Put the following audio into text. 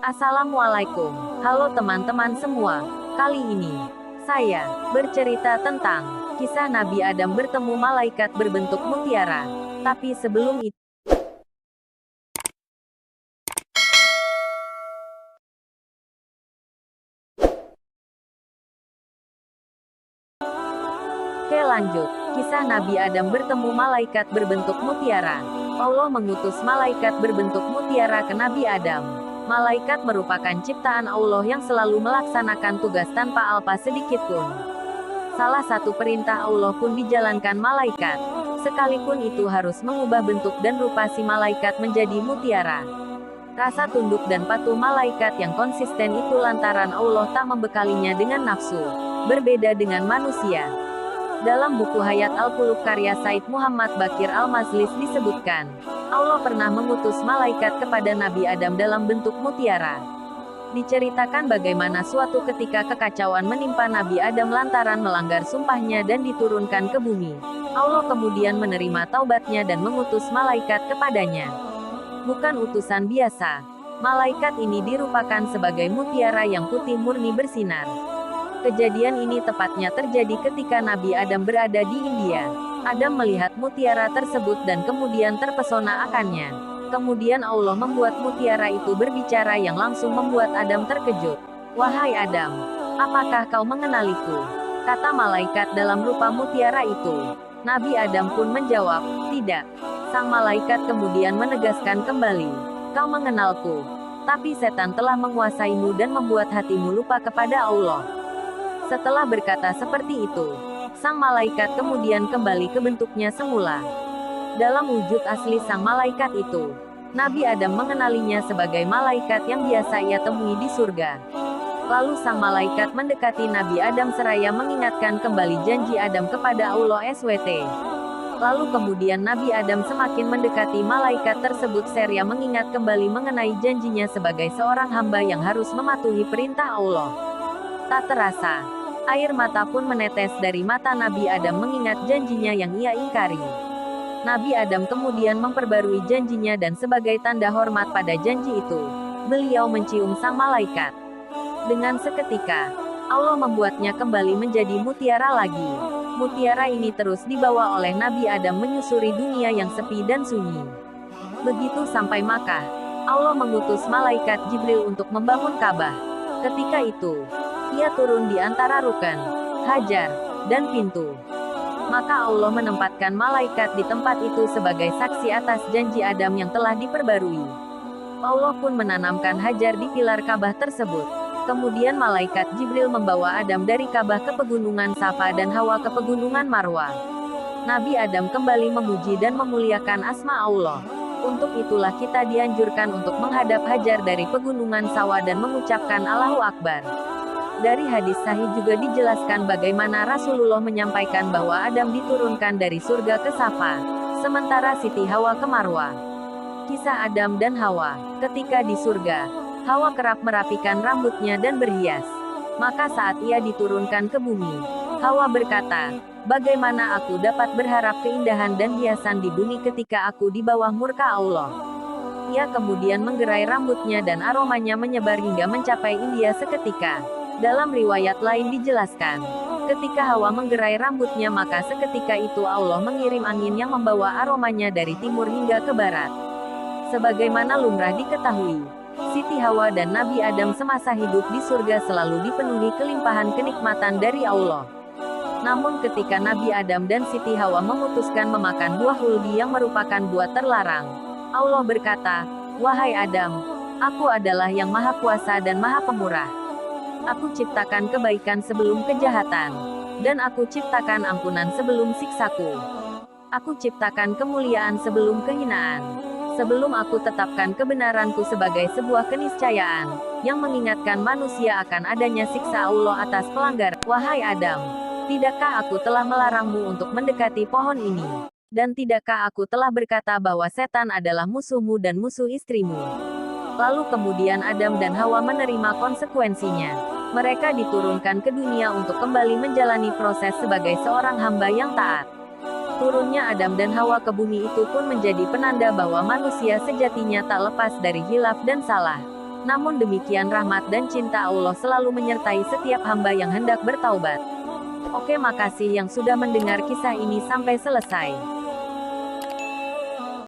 Assalamualaikum. Halo teman-teman semua. Kali ini, saya bercerita tentang kisah Nabi Adam bertemu malaikat berbentuk mutiara. Tapi sebelum itu, lanjut. Kisah Nabi Adam bertemu malaikat berbentuk mutiara. Allah mengutus malaikat berbentuk mutiara ke Nabi Adam. Malaikat merupakan ciptaan Allah yang selalu melaksanakan tugas tanpa alpa sedikit pun. Salah satu perintah Allah pun dijalankan malaikat, sekalipun itu harus mengubah bentuk dan rupa si malaikat menjadi mutiara. Rasa tunduk dan patuh malaikat yang konsisten itu lantaran Allah tak membekalinya dengan nafsu, berbeda dengan manusia. Dalam buku Hayat Al-Qulub karya Said Muhammad Bakir Al-Mazlis disebutkan, Allah pernah mengutus malaikat kepada Nabi Adam dalam bentuk mutiara. Diceritakan bagaimana suatu ketika kekacauan menimpa Nabi Adam lantaran melanggar sumpahnya dan diturunkan ke bumi. Allah kemudian menerima taubatnya dan mengutus malaikat kepadanya. Bukan utusan biasa. Malaikat ini dirupakan sebagai mutiara yang putih murni bersinar. Kejadian ini tepatnya terjadi ketika Nabi Adam berada di India. Adam melihat mutiara tersebut dan kemudian terpesona akannya. Kemudian Allah membuat mutiara itu berbicara yang langsung membuat Adam terkejut. "Wahai Adam, apakah kau mengenaliku?" kata malaikat dalam rupa mutiara itu. Nabi Adam pun menjawab, "Tidak." Sang malaikat kemudian menegaskan kembali, "Kau mengenalku, tapi setan telah menguasaimu dan membuat hatimu lupa kepada Allah." Setelah berkata seperti itu, sang malaikat kemudian kembali ke bentuknya semula. Dalam wujud asli sang malaikat itu, Nabi Adam mengenalinya sebagai malaikat yang biasa ia temui di surga. Lalu sang malaikat mendekati Nabi Adam seraya mengingatkan kembali janji Adam kepada Allah SWT. Lalu kemudian Nabi Adam semakin mendekati malaikat tersebut seraya mengingat kembali mengenai janjinya sebagai seorang hamba yang harus mematuhi perintah Allah. Tak terasa, air mata pun menetes dari mata Nabi Adam mengingat janjinya yang ia ingkari. Nabi Adam kemudian memperbarui janjinya dan sebagai tanda hormat pada janji itu, beliau mencium sang malaikat. Dengan seketika, Allah membuatnya kembali menjadi mutiara lagi. Mutiara ini terus dibawa oleh Nabi Adam menyusuri dunia yang sepi dan sunyi. Begitu sampai Makkah, Allah mengutus malaikat Jibril untuk membangun Ka'bah. Ketika itu, ia turun di antara Rukun, Hajar, dan pintu. Maka Allah menempatkan malaikat di tempat itu sebagai saksi atas janji Adam yang telah diperbarui. Allah pun menanamkan Hajar di pilar Ka'bah tersebut. Kemudian malaikat Jibril membawa Adam dari Ka'bah ke pegunungan Safa dan Hawa ke pegunungan Marwah. Nabi Adam kembali memuji dan memuliakan asma Allah. Untuk itulah kita dianjurkan untuk menghadap Hajar dari pegunungan Safa dan mengucapkan Allahu Akbar. Dari hadis sahih juga dijelaskan bagaimana Rasulullah menyampaikan bahwa Adam diturunkan dari surga ke Safa, sementara Siti Hawa ke Marwah. Kisah Adam dan Hawa. Ketika di surga, Hawa kerap merapikan rambutnya dan berhias. Maka saat ia diturunkan ke bumi, Hawa berkata, "Bagaimana aku dapat berharap keindahan dan hiasan di bumi ketika aku di bawah murka Allah?" Ia kemudian menggerai rambutnya dan aromanya menyebar hingga mencapai India seketika. Dalam riwayat lain dijelaskan, ketika Hawa menggerai rambutnya maka seketika itu Allah mengirim angin yang membawa aromanya dari timur hingga ke barat. Sebagaimana lumrah diketahui, Siti Hawa dan Nabi Adam semasa hidup di surga selalu dipenuhi kelimpahan kenikmatan dari Allah. Namun ketika Nabi Adam dan Siti Hawa memutuskan memakan buah huldi yang merupakan buah terlarang, Allah berkata, "Wahai Adam, aku adalah yang maha kuasa dan maha pemurah. Aku ciptakan kebaikan sebelum kejahatan, dan aku ciptakan ampunan sebelum siksaku. Aku ciptakan kemuliaan sebelum kehinaan. Sebelum aku tetapkan kebenaranku sebagai sebuah keniscayaan, yang mengingatkan manusia akan adanya siksa Allah atas pelanggar. Wahai Adam, tidakkah aku telah melarangmu untuk mendekati pohon ini? Dan tidakkah aku telah berkata bahwa setan adalah musuhmu dan musuh istrimu?" Lalu kemudian Adam dan Hawa menerima konsekuensinya. Mereka diturunkan ke dunia untuk kembali menjalani proses sebagai seorang hamba yang taat. Turunnya Adam dan Hawa ke bumi itu pun menjadi penanda bahwa manusia sejatinya tak lepas dari hilaf dan salah. Namun demikian rahmat dan cinta Allah selalu menyertai setiap hamba yang hendak bertaubat. Oke, makasih yang sudah mendengar kisah ini sampai selesai.